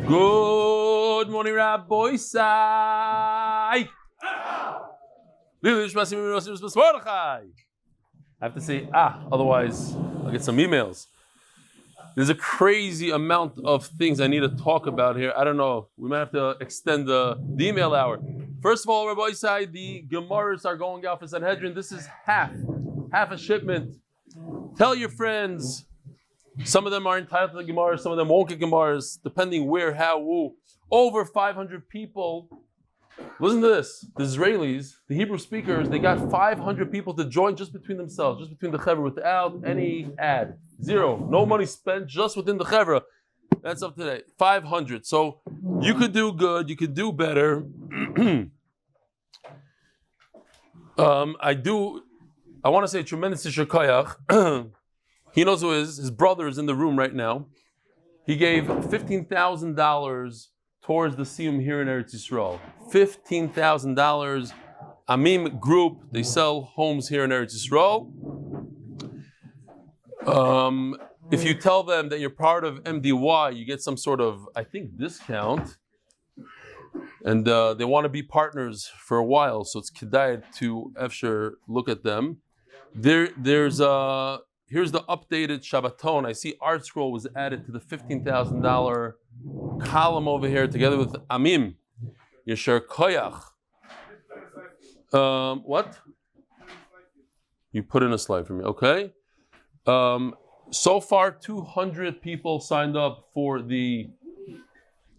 Good morning, Rabbi Sai. I have to say otherwise I'll get some emails. There's a crazy amount of things I need to talk about here. I don't know. We might have to extend the email hour. First of all, Rabbi Sai, the Gemaras are going out for Sanhedrin. This is half a shipment. Tell your friends. Some of them are entitled to the Gemaras, some of them won't get Gemaras, depending where, how, who. Over 500 people. Listen to this. The Israelis, the Hebrew speakers, they got 500 people to join just between themselves, just between the Chevra, without any ad. Zero. No money spent, just within the Chevra. That's up to today. 500. So you could do good, you could do better. I want to say tremendous Chaya. He knows who his brother is in the room right now. He gave $15,000 towards the Siyum here in Eretz Yisrael. $15,000. Amim Group, they sell homes here in Eretz Yisrael. If you tell them that you're part of MDY, you get some sort of, I think, discount. And they want to be partners for a while, so it's kedai to Efsher look at them. Here's the updated Shabbaton. I see Art Scroll was added to the $15,000 column over here together with Amim. Yesher Koyach. What? You put in a slide for me, okay? So far, 200 people signed up for the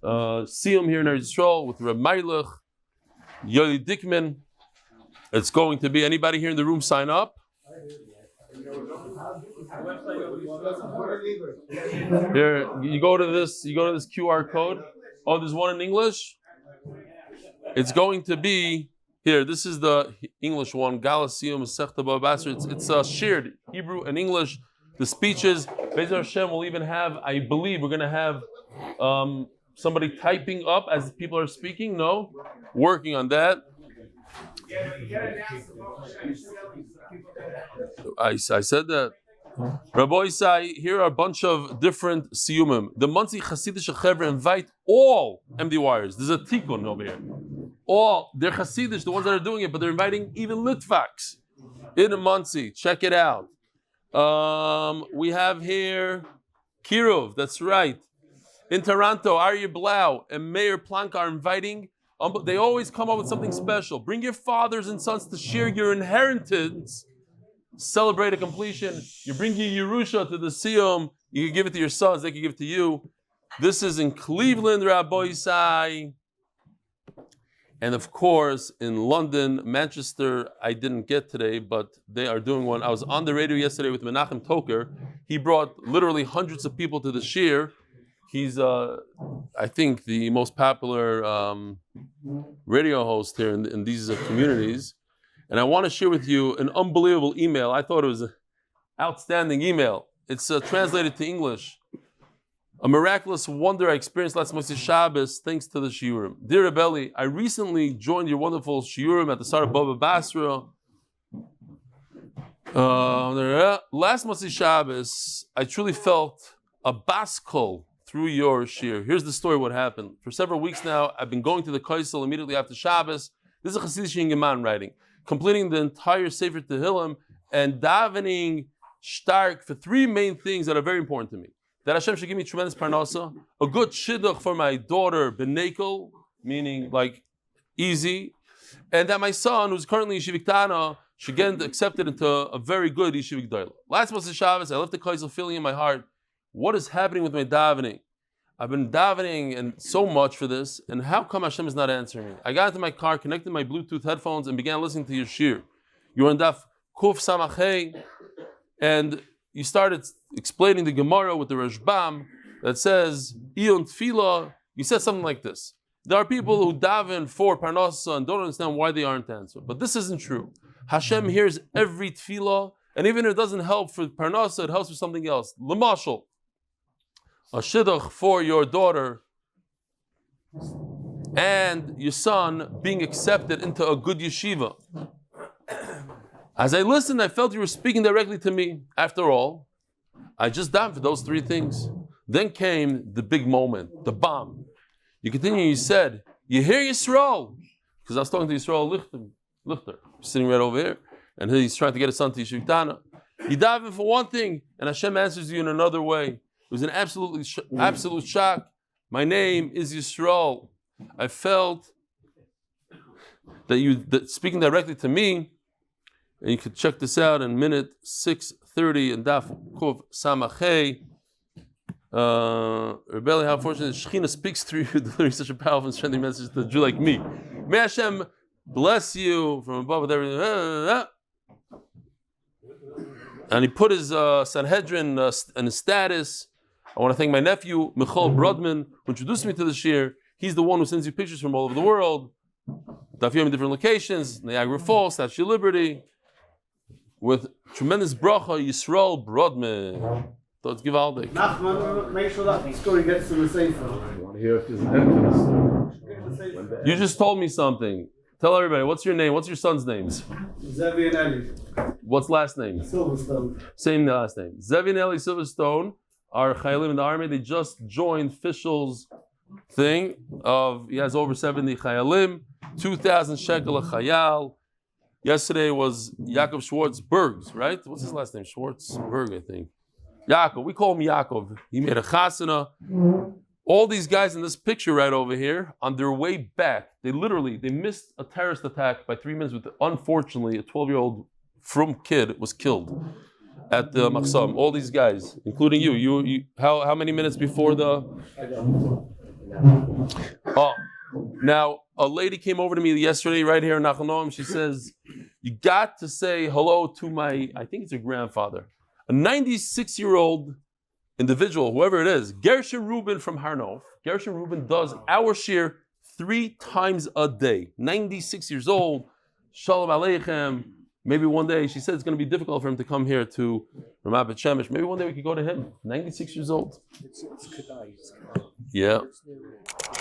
Siyum here in Eretz Yisrael with Reb Meilech, Yoli Dickman. It's going to be, anybody here in the room sign up? Here, you go to this QR code. Oh, there's one in English? It's going to be here. This is the English one. Galasium Sechta Bava Basra. It's shared Hebrew and English. The speeches, Be'ez Hashem will even have, I believe we're gonna have somebody typing up as people are speaking. No? Working on that. I said that. Rabbi Isai, here are a bunch of different siyumim. The Muncie Hasidic Chevra invite all MDYers. There's a tikkun over here. All, they're Hasidic, the ones that are doing it, but they're inviting even Litvaks in Muncie. Check it out. We have here Kirov, that's right. In Toronto, Arya Blau and Mayor Plank are inviting. They always come up with something special. Bring your fathers and sons to share your inheritance. Celebrate a completion. You bring your Yerusha to the Siyum. You can give it to your sons. They can give it to you. This is in Cleveland, Rabbi Isai. And of course, in London, Manchester, I didn't get today, but they are doing one. I was on the radio yesterday with Menachem Toker. He brought literally hundreds of people to the shir. He's, I think, the most popular radio host here in these communities. And I want to share with you an unbelievable email. I thought it was an outstanding email. It's translated to English. A miraculous wonder I experienced last Moshe Shabbos thanks to the shiurim. Dear Rebelli, I recently joined your wonderful shiurim at the Sara Bava Basra. Last Moshe Shabbos, I truly felt a baskol through your shir. Here's the story what happened. For several weeks now, I've been going to the Kaisel immediately after Shabbos. This is a Hasidic Ingeman writing. Completing the entire Sefer Tehillim and davening stark for three main things that are very important to me. That Hashem should give me tremendous Parnassa, a good shidduch for my daughter Benekel, meaning like easy, and that my son, who's currently Yeshivik Tana, should get accepted into a very good Yeshivik Doila. Last Moshe Shabbos, I left the Kaisel feeling in my heart, what is happening with my davening? I've been davening and so much for this, and how come Hashem is not answering me? I got into my car, connected my Bluetooth headphones, and began listening to your shir. You were in Daf Kuf Samachei, and you started explaining the Gemara with the Rashbam that says, Ion Tfila, you said something like this. There are people who daven for Parnassa and don't understand why they aren't answered. But this isn't true. Hashem hears every tefillah, and even if it doesn't help for Parnassa, it helps for something else. L'mashal, a shidduch for your daughter and your son being accepted into a good yeshiva. As I listened, I felt you were speaking directly to me. After all, I just davened for those three things. Then came the big moment, the bomb. You continue, you said, you hear Yisrael? Because I was talking to Yisrael Lichter, sitting right over here, and he's trying to get his son to Yeshiva Tana. You daven for one thing, and Hashem answers you in another way. It was an absolute shock. My name is Yisrael. I felt that speaking directly to me, and you could check this out in minute 6:30 in Daf Kuf Samachei. Rebelli, how fortunate Shechina speaks through you, delivering such a powerful and strengthening message to a Jew like me. May Hashem bless you from above with everything. And he put his Sanhedrin and his status. I want to thank my nephew, Michal Brodman, who introduced me to the shir. He's the one who sends you pictures from all over the world. Daf Yomi, different locations, Niagara Falls, Statue of Liberty. With tremendous bracha, Yisrael Brodman. So it's givaldik. Nachman, make sure that story gets to the safer. I want to hear if there's an end to the story. You just told me something. Tell everybody, what's your name? What's your son's names? Zevi and Eli. What's last name? Silverstone. Same last name. Zevi and Eli Silverstone are chayalim in the army. They just joined officials thing of, he has over 70 chayalim, 2,000 shekel a chayal. Yesterday was Yaakov Schwartzbergs, right? What's his last name? Schwartzberg, I think. Yaakov, we call him Yaakov. He made a chasana. All these guys in this picture right over here, on their way back, they missed a terrorist attack by 3 minutes. Unfortunately, a 12-year-old frum kid was killed at the Machsam. All these guys, including you. You how many minutes before the? Oh, now a lady came over to me yesterday right here in Nachal. She says, "You got to say hello to my, I think it's your grandfather, a 96-year-old." Individual, whoever it is, Gershon Rubin from Harnof. Gershon Rubin does our shir 3 times a day. 96 years old. Shalom Aleichem. Maybe one day, she said it's going to be difficult for him to come here to Ramat Bet Shemesh. Maybe one day we could go to him. 96 years old. Yeah.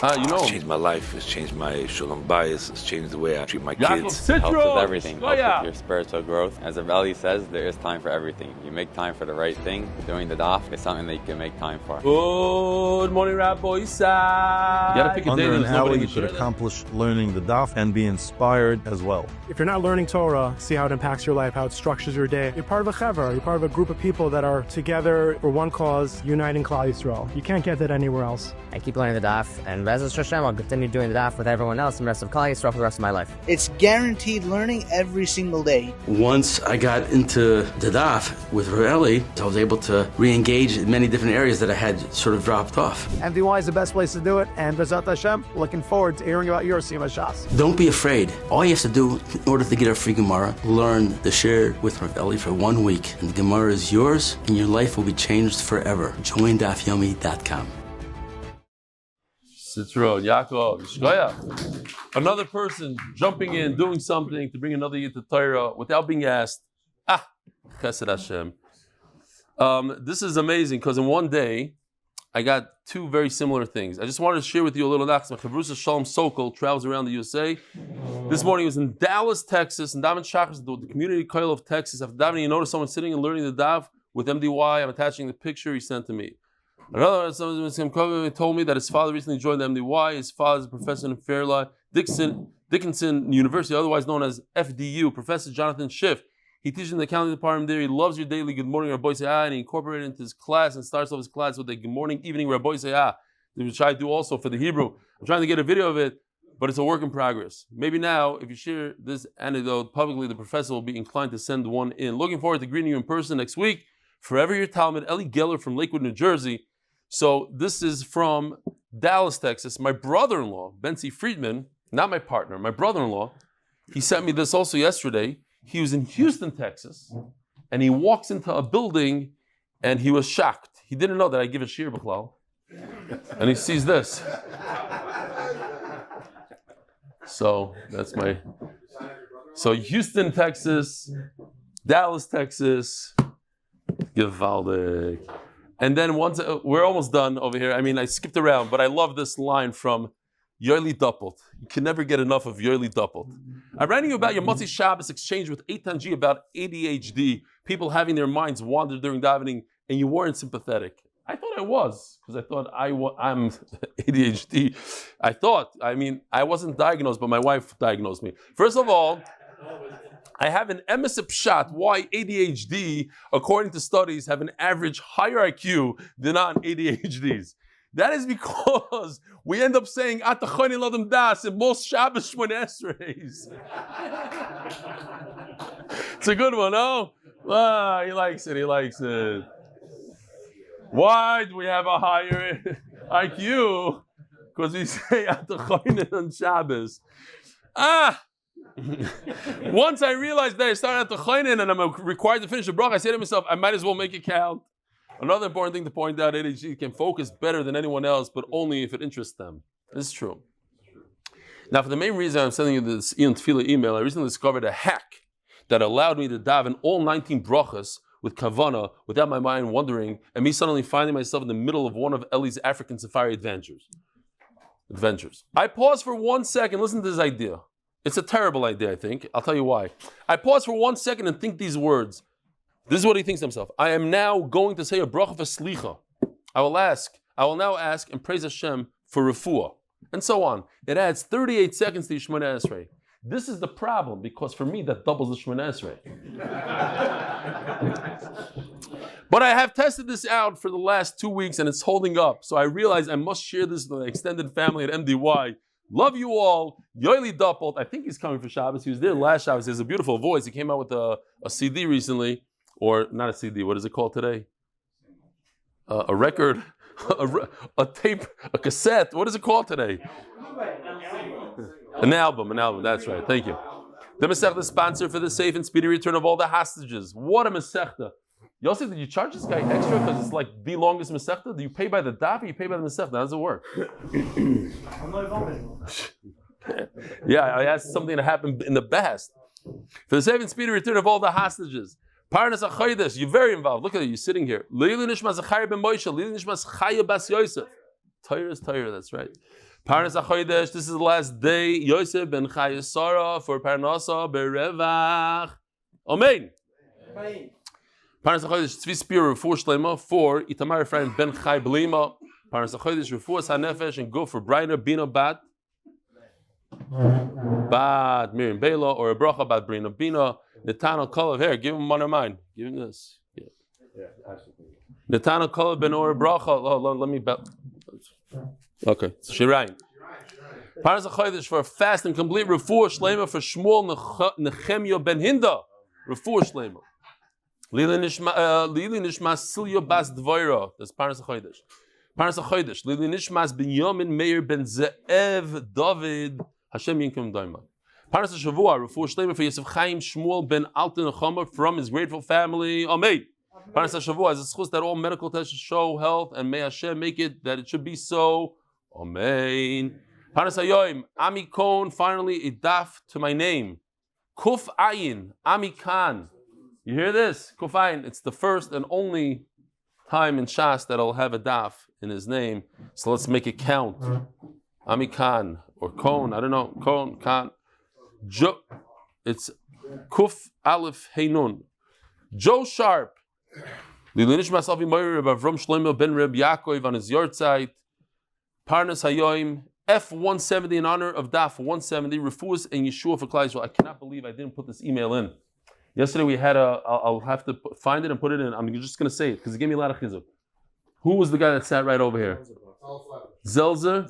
You know. It's changed my life. It's changed my shalom bias. It's changed the way I treat my kids. Helps with everything. Helps with your spiritual growth. As Eli says, there is time for everything. You make time for the right thing. Doing the daf is something that you can make time for. Good morning, Rabbi Yosef. Under an hour, you could accomplish learning the daf and be inspired as well. If you're not learning Torah, see how it impacts your life, how it structures your day. You're part of a chevra. You're part of a group of people that are together for one cause, uniting Klal Yisrael. You can't get that anywhere else. I keep learning the daf, and Be'ezus Hashem, I'll continue doing the daf with everyone else and the rest of Klal Yisrael for the rest of my life. It's guaranteed learning every single day. Once I got into the daf with Eli, I was able to re-engage in many different areas that I had sort of dropped off. MDY is the best place to do it, and Be'ezrat Hashem, looking forward to hearing about your Siyum Shas. Don't be afraid. All you have to do in order to get a free Gemara, learn the shir with Eli for 1 week, and the Gemara is yours, and your life will be changed forever. Join DafYomi.com. Sitro, Yaakov, Shaya. Another person jumping in, doing something to bring another year to Torah without being asked. Chesed Hashem. This is amazing because in one day, I got 2 very similar things. I just wanted to share with you a little nachas. My Chavrusa Shalom Sokol travels around the USA. This morning he was in Dallas, Texas, in Daven Shachris, the community college of Texas. After davening, you notice someone sitting and learning the daf with MDY. I'm attaching the picture he sent to me. Another someone told me that his father recently joined the MDY. His father is a professor in Fairleigh Dickinson University, otherwise known as FDU. Professor Jonathan Schiff. He teaches in the accounting department there. He loves your daily good morning, Rabbi Sayah, and he incorporated it into his class and starts off his class with a good morning, evening, Rabbi Sayah, which I do also for the Hebrew. I'm trying to get a video of it, but it's a work in progress. Maybe now, if you share this anecdote publicly, the professor will be inclined to send one in. Looking forward to greeting you in person next week. Forever your Talmud, Eli Geller from Lakewood, New Jersey. So this is from Dallas, Texas. My brother-in-law, Benzi Friedman, not my partner, my brother-in-law, he sent me this also yesterday. He was in Houston, Texas, and he walks into a building, and he was shocked. He didn't know that I give a shir b'chlal, and he sees this. So that's my. So Houston, Texas, Dallas, Texas, Givaldic. And then once we're almost done over here. I mean, I skipped around, but I love this line from Yoeli Doppelt. You can never get enough of Yoeli Doppelt. I'm writing you about your Motzi Shabbos exchange with Eitan G about ADHD, people having their minds wander during davening, and you weren't sympathetic. I thought I was, because I thought I'm ADHD. I wasn't diagnosed, but my wife diagnosed me. First of all, I have an emes pshat why ADHD, according to studies, have an average higher IQ than non-ADHDs. That is because we end up saying At Chaynin Ladam Das in most Shabbos Shmoneh Esreis. It's a good one, oh? Ah, he likes it. Why do we have a higher IQ? Because we say At Chaynin on Shabbos. Once I realized that I started At Chaynin and I'm required to finish the bracha, I say to myself, I might as well make it count. Another important thing to point out, ADHD can focus better than anyone else, but only if it interests them. This is true. Now, for the main reason I'm sending you this Ian Tefillah email, I recently discovered a hack that allowed me to daven all 19 brachas with kavana without my mind wandering, and me suddenly finding myself in the middle of one of Eli's African safari adventures. I pause for 1 second, listen to this idea. It's a terrible idea, I think. I'll tell you why. I pause for 1 second and think these words. This is what he thinks to himself. I am now going to say a bracha for slicha. I will now ask and praise Hashem for refuah. And so on. It adds 38 seconds to Shmoneh Esrei. This is the problem, because for me that doubles the Shmoneh Esrei. But I have tested this out for the last 2 weeks and it's holding up. So I realized I must share this with the extended family at MDY. Love you all. Yoeli Doppelt. I think he's coming for Shabbos. He was there last Shabbos. He has a beautiful voice. He came out with a CD recently. Or not a CD, what is it called today? A record, a tape, a cassette. What is it called today? An album, that's right. Thank you. The Masechta sponsor for the safe and speedy return of all the hostages. What a Masechta. Yosef, did you charge this guy extra because it's like the longest Masechta? Do you pay by the daf or you pay by the Masechta? How does it work? Yeah, I asked something to happen in the best. For the safe and speedy return of all the hostages. Parnassa Chodesh, you're very involved. Look at you, you're sitting here. Leili Nishma Zechariah ben Moshe, Leili Nishma Chaya bas Yosef. Torah is Torah, that's right. Parnassa Chodesh, this is the last day. Yosef ben Chaya Sara for Parnassa berevach. Amen. Parnassa Chodesh, Tzvi Spero, Refuah Shleimah for Itamar Efraim ben Chai Beliма. Parnassa Chodesh, Refuat hanefesh and go for Breina Bina bat Miriam baila or a bracha bat Breina Bina. Netanel Kalev, here, give him one of mine. Give him this. Yeah. Netanel Kalev ben or bracha. Oh, let me bet. Okay, Shirayin. Parnassa Chodesh for a fast and complete Refuah Shleimah for Shmuel Nechemia ben Hinda. Refuah Shleimah. Lili Nishma Silya bas Dvora. That's Parnassa Chodesh. Parnassa Chodesh. Lili Nishmas Binyamin Meir ben Ze'ev David. Hashem Yinkum Daimon. Parnassa Shavua, Refuah Shleimah for Yosef Chaim Shmuel ben Alten Nechama from his grateful family. Amen. Parnassa Shavua is a schus that all medical tests show health, and may Hashem make it that it should be so. Amen. Parnassa Yoim, Ami Kon, finally a daf to my name. Kuf Ayin, Ami Khan. You hear this? Kuf Ayin. It's the first and only time in Shas that I'll have a daf in his name. So let's make it count. Ami Khan or Kon, I don't know. Kon, Khan. It's Kuf Aleph Heinun. Joe Sharp. Lilinish Masavi Moir Avram Shlomo ben Reb Yaakov on his Yortzeit. Parnas Hayoim F170 in honor of Daf 170 Refuas and Yeshua for Klal Yisrael. I cannot believe I didn't put this email in. Yesterday we had I'll have to find it and put it in. I'm just going to say it because it gave me a lot of chizuk. Who was the guy that sat right over here? Zelzer?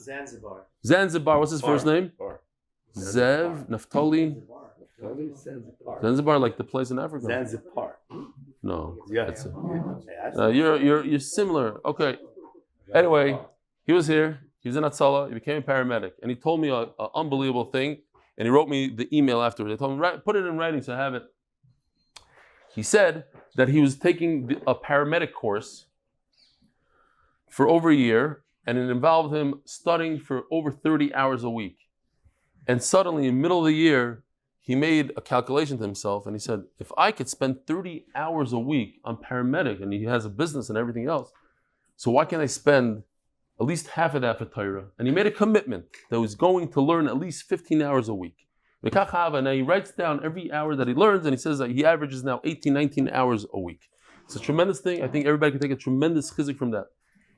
Zanzibar. What's his first name? Zev, Naftali, Zanzibar, like the place in Africa. Zanzibar. No, Yeah. that's it. You're similar. Okay. Anyway, he was here. He was in Atzala. He became a paramedic, and he told me an unbelievable thing. And he wrote me the email afterwards. I told him put it in writing so I have it. He said that he was taking a paramedic course for over a year, and it involved him studying for over 30 hours a week. And suddenly, in the middle of the year, he made a calculation to himself, and he said, if I could spend 30 hours a week on paramedic, and he has a business and everything else, so why can't I spend at least half of that for Torah? And he made a commitment that he was going to learn at least 15 hours a week. And now he writes down every hour that he learns, and he says that he averages now 18, 19 hours a week. It's a tremendous thing. I think everybody can take a tremendous chizuk from that.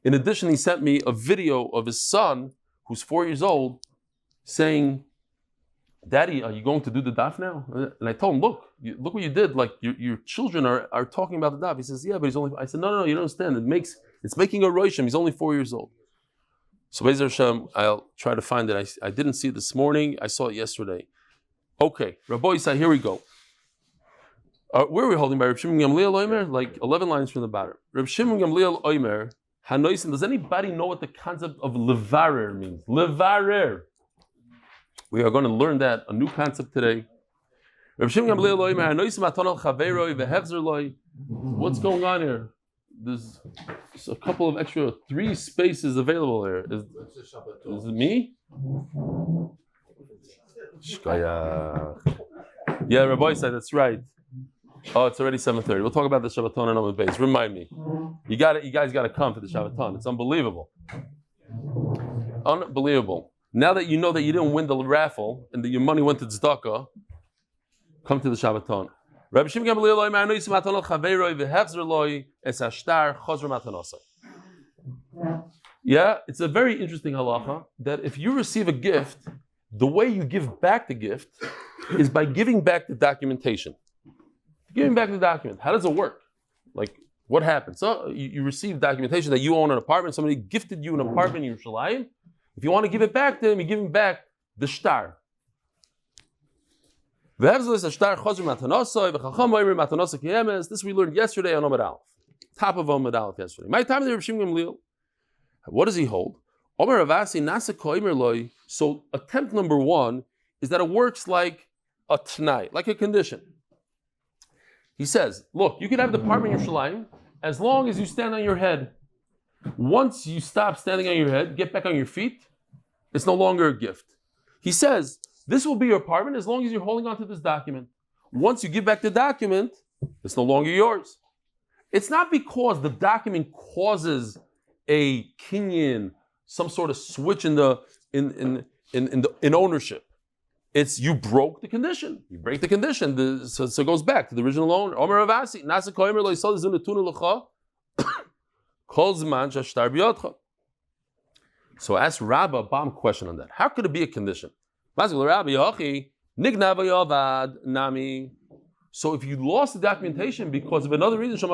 In addition, he sent me a video of his son, who's 4 years old, saying, "Daddy, are you going to do the daf now?" And I told him, look what you did. Like your children are talking about the daf. He says, "Yeah, but he's only." I said, "No, you don't understand. It's making a roishim. He's only 4 years old." So Be'ezer Hashem, I'll try to find it. I didn't see it this morning. I saw it yesterday. Okay, Rabbi Yisai, here we go. Where are we holding by Reb Shimon Gamliel Omer? Like 11 lines from the bottom. Reb Shimon Gamliel Omer, Hanoisin. Does anybody know what the concept of levarer means? Levarer. We are going to learn that, a new concept today. Reb Shimon Gamliel Omer, Hanoisin Matanal Chaveroi Vehechzer Loi. What's going on here? There's a couple of extra 3 spaces available here. Is it me? Chaya. Yeah, Rabbi said that's right. Oh, it's already 7:30. We'll talk about the Shabbaton and Amud Beis. Remind me. You guys got to come for the Shabbaton. It's unbelievable. Unbelievable. Now that you know that you didn't win the raffle and that your money went to tzedakah, come to the Shabbaton. Rabbi Shimon Gamliel Omer, Anois Matanol Chaveroi Vehechzer Loi Es Hashtar Chazra Matanasa. Yeah, it's a very interesting halacha that if you receive a gift, the way you give back the gift is by giving back the documentation. Giving back the document. How does it work? Like, what happens? So you receive documentation that you own an apartment. Somebody gifted you an apartment in Yerushalayim. If you want to give it back to them, you give him back the shtar. This we learned yesterday on Amud Aleph. Top of Amud Aleph yesterday. My time there, what does he hold? So attempt number 1 is that it works like a t'nai, like a condition. He says, look, you can have the apartment in Yerushalayim as long as you stand on your head. Once you stop standing on your head, get back on your feet, it's no longer a gift. He says, this will be your apartment as long as you're holding on to this document. Once you give back the document, it's no longer yours. It's not because the document causes a kinyan, some sort of switch in ownership. It's you broke the condition. You break the condition, so it goes back to the original owner. Omer Avasi, Nasa Koimer lo yisal zun netuna lecha, kol zman shashtar biyotcha. So ask Rabba a bomb question on that. How could it be a condition? So if you lost the documentation because of another reason,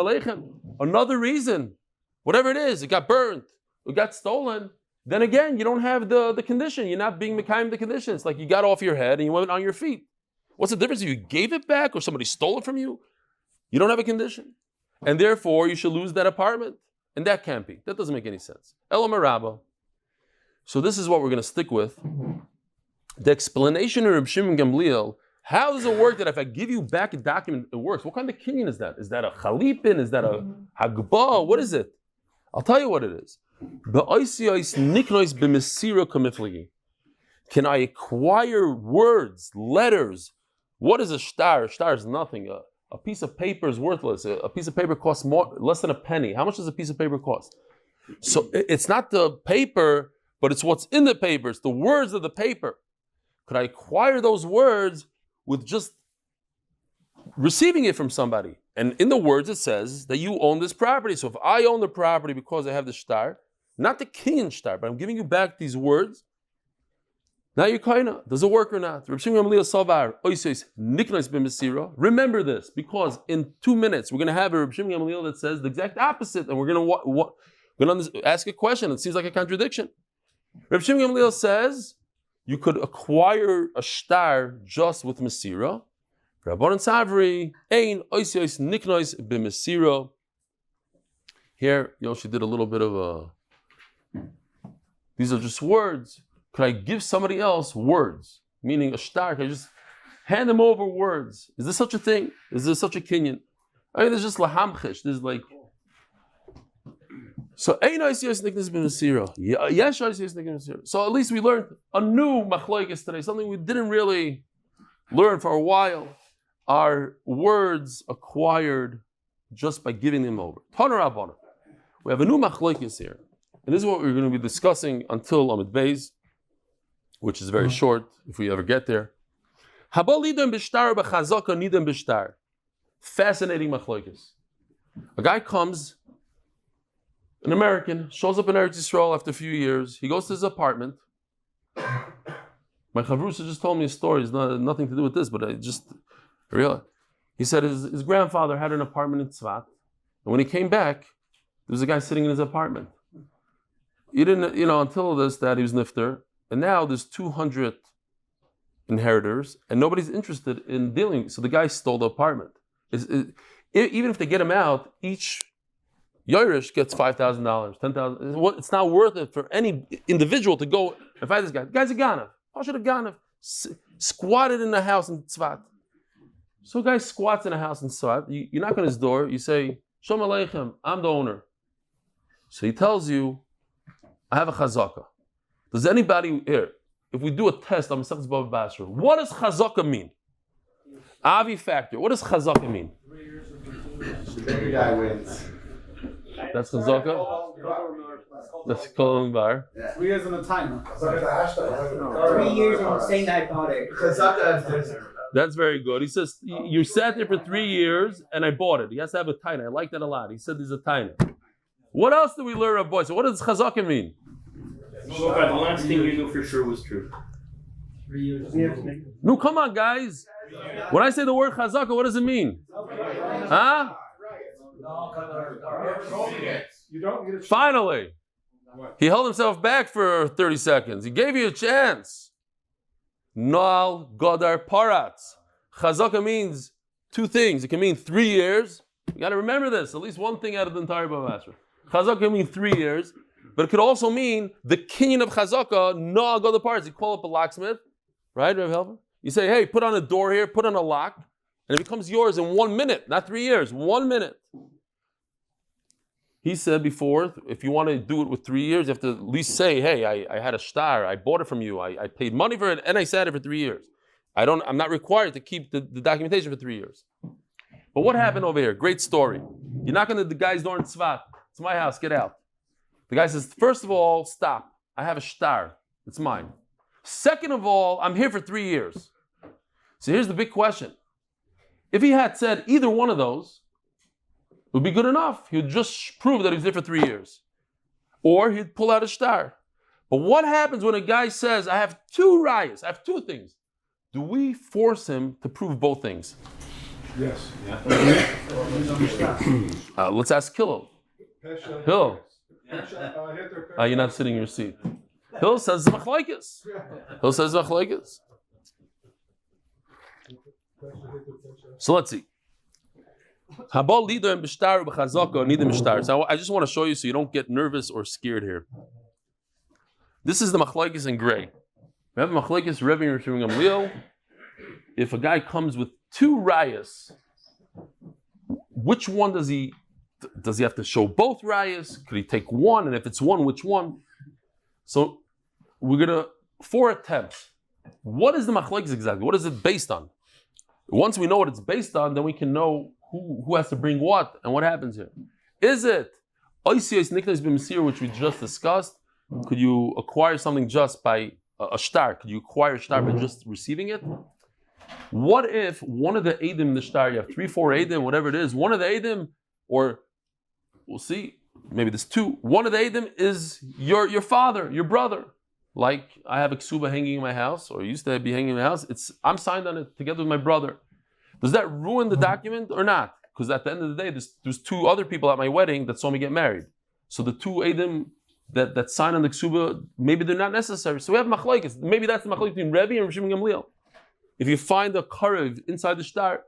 another reason, whatever it is, it got burned, it got stolen, then again, you don't have the condition. You're not being mekayim the condition. It's like you got off your head and you went on your feet. What's the difference if you gave it back or somebody stole it from you? You don't have a condition. And therefore, you should lose that apartment. And that can't be. That doesn't make any sense. Elomer Rabba. So this is what we're going to stick with. The explanation of Reb Shimon Gamliel, how does it work that if I give you back a document, it works? What kind of kinyan is that? Is that a chalipin? Is that a hagbah? What is it? I'll tell you what it is. Can I acquire words, letters? What is a shtar? A shtar is nothing. A piece of paper is worthless. A piece of paper costs less than a penny. How much does a piece of paper cost? So it's not the paper, but it's what's in the paper. It's the words of the paper. Could I acquire those words with just receiving it from somebody? And in the words it says that you own this property. So if I own the property because I have the shtar, not the kinyan shtar, but I'm giving you back these words, now you're kaina. Does it work or not? Remember this, because in 2 minutes we're going to have a Reb Shimon Gamliel that says the exact opposite, and we're going to ask a question. It seems like a contradiction. Reb Shimon Gamliel says you could acquire a shtar just with mesira. Rabbanan Savri, ein oisiois niknois b'mesira. Here, Yoshi did a little bit of these are just words. Could I give somebody else words? Meaning a shtar, can I just hand them over words? Is this such a thing? Is this such a kinyan? I mean, there's just lahamchesh. There's like, so ein oisiois niknois b'mesira. Yes, oisiois niknois b'mesira. So at least we learned a new machloikis today, something we didn't really learn for a while. Are words acquired just by giving them over? Tana Rabbana. We have a new machlokes here, and this is what we're going to be discussing until Amud Beis, which is very short if we ever get there. Fascinating machlokes. A guy comes, An American shows up in Eretz Yisrael after a few years. He goes to his apartment. My chavrusa just told me a story. It's nothing to do with this, but I realized. He said his grandfather had an apartment in Tzvat, and when he came back, there was a guy sitting in his apartment. He didn't, until this, that he was nifter, and now there's 200 inheritors, and nobody's interested in dealing. So the guy stole the apartment. Even if they get him out, each Yerush gets $5,000, $10,000. It's not worth it for any individual to go and fight this guy. The guy's a ganav. How should a ganav squatted in a house in Tzvat? So a guy squats in a house in Tzvat. You knock on his door. You say, "Shalom Aleichem, I'm the owner." So he tells you, "I have a chazaka." Does anybody here, if we do a test on Bava Basra, what does chazaka mean? Avi factor. What does chazaka mean? Every guy wins. That's chazaka. That's Kolon Bar. 3 years on the timer. 3 years on saying I bought it. That's very good. He says, you sat there for 3 years and I bought it. He has to have a taina. I like that a lot. He said there's a taina. What else do we learn of boys? So what does chazaka mean? So the last thing you knew for sure was true. 3 years. No, come on, guys. When I say the word chazaka, what does it mean? Huh? Finally. He held himself back for 30 seconds. He gave you a chance. Noal Godar Paratz. Chazaka means 2 things. It can mean 3 years. You got to remember this. At least one thing out of the entire Bava Basra. Chazaka can mean 3 years, but it could also mean the kinyan of Chazaka. Noal Godar Paratz. You call up a locksmith, right, Rev Helfer? You say, "Hey, put on a door here, put on a lock," and it becomes yours in 1 minute, not 3 years. 1 minute. He said before, if you want to do it with 3 years, you have to at least say, "Hey, I had a star, I bought it from you, I paid money for it, and I sat it for 3 years. I'm not required to keep the documentation for 3 years." But what happened over here? Great story. You knock on the guy's door in Tzvat. "It's my house, get out." The guy says, "First of all, stop. I have a star. It's mine. Second of all, I'm here for 3 years." So here's the big question. If he had said either one of those, it would be good enough. He would just prove that he was there for 3 years. Or he'd pull out a star. But what happens when a guy says, "I have 2 rayas, I have 2 things"? Do we force him to prove both things? Yes. Let's ask Hillel. Hillel. You're not sitting in your seat. Hillel says machlokes. Hillel says machlokes. So let's see. So I just want to show you so you don't get nervous or scared here. This is the machlokes in gray. We have machlokes Rebbe and Rishon Gamliel. If a guy comes with 2 rayas, which one does he have to show both rayas? Could he take one? And if it's one, which one? So we're gonna 4 attempts. What is the machlokes exactly? What is it based on? Once we know what it's based on, then we can know who has to bring what and what happens here. Is it oisios niknas b'mesir, which we just discussed? Could you acquire something just by a star? Could you acquire a star by just receiving it? What if one of the Eidim in the star, you have 3, 4 Eidim, whatever it is, one of the Eidim, or we'll see, maybe there's 2, one of the Eidim is your father, your brother. Like I have a ksuba hanging in my house, or used to be hanging in my house. I'm signed on it together with my brother. Does that ruin the document or not? Because at the end of the day, there's 2 other people at my wedding that saw me get married. So the 2 Eidim that sign on the ksuba, maybe they're not necessary. So we have machlokes. Maybe that's the machlokes between Rebbe and Rishon Gamliel. If you find a karev inside the shtar,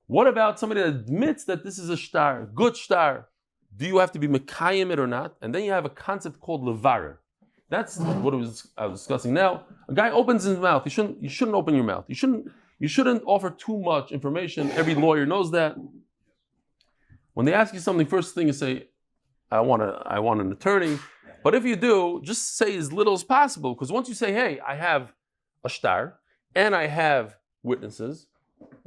what about somebody that admits that this is a shtar, good shtar? Do you have to be mekayim it or not? And then you have a concept called levarer. That's what I was discussing now. A guy opens his mouth. You shouldn't open your mouth. You shouldn't offer too much information. Every lawyer knows that. When they ask you something, first thing you say, I want an attorney. But if you do, just say as little as possible. Because once you say, "Hey, I have a shtar and I have witnesses,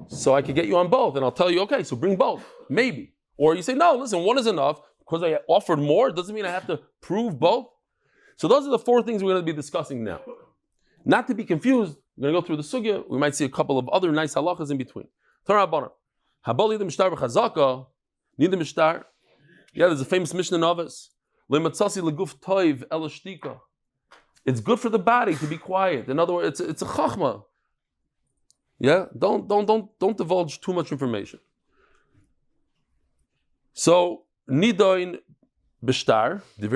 so I could get you on both," and I'll tell you, "Okay, so bring both, maybe." Or you say, "No, listen, one is enough. Because I offered more, doesn't mean I have to prove both." So those are the 4 things we're going to be discussing now. Not to be confused, we're going to go through the sugya. We might see a couple of other nice halachas in between. Yeah, there's a famous Mishnah in Avos. Lematzasi leguf toiv elashtika. It's good for the body to be quiet. In other words, it's a chachma. Yeah, don't divulge too much information. So nidoin b'shtar. The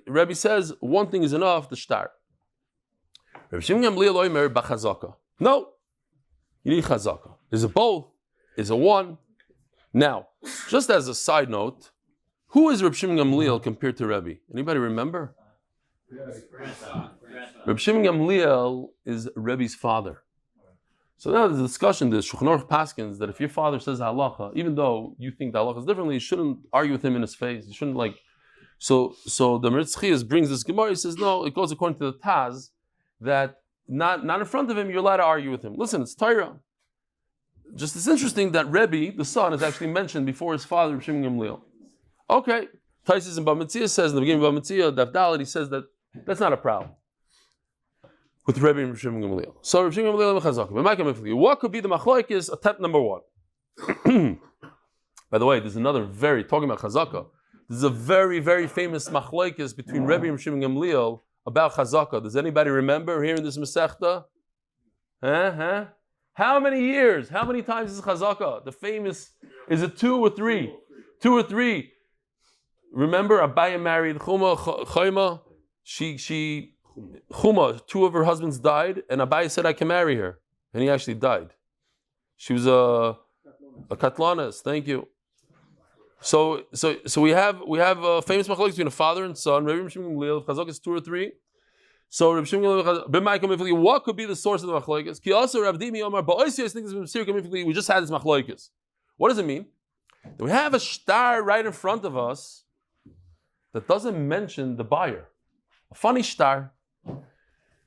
Rebbe says one thing is enough. The shtar. Reb Shimon Gamliel oimer b'chazaka. No, you need chazaka. Is it both? Is it one? Now, just as a side note, who is Reb Shimon Gamliel compared to Rebbe? Anybody remember? Reb Shimon Gamliel is Rebbe's father. So now there's a discussion, there's Shulchan Aruch Paskins, that if your father says halacha, even though you think the halacha is differently, you shouldn't argue with him in his face. You shouldn't So the Meretz Chiyas brings this Gemara. He says, no, it goes according to the Taz, that not in front of him, you're allowed to argue with him. Listen, it's Torah. Just it's interesting that Rebbe, the son, is actually mentioned before his father, Reb Shimon Gamliel. Okay, Taisis in Bava Basra says in the beginning of Bava Basra, Daf Dalet, he says that that's not a problem with Rebbe and Reb Shimon Gamliel. So Reb Shimon Gamliel Chazaka. What could be the machlokes? Attempt number one. By the way, there's another talking about Chazaka. There's a very, very famous machlokes between Rebbe and Reb Shimon Gamliel about Chazaka. Does anybody remember here in this Masechta? How many years? How many times is Chazaka? The famous, is it 2 or 3? 2 or 3. Remember, Abaya married Chuma. Chuma, 2 of her husbands died, and Abaya said, I can marry her. And he actually died. She was a katlanis, thank you. So we have a famous machlokes between a father and son. Rebbe Shimon Gamliel, Chazaka is 2 or 3. So Reb Shimon Gamliel, what could be the source of the machlokes? Ki also Rav Dimi Omar, we just had this machlokes. What does it mean? We have a shtar right in front of us that doesn't mention the buyer. A funny shtar.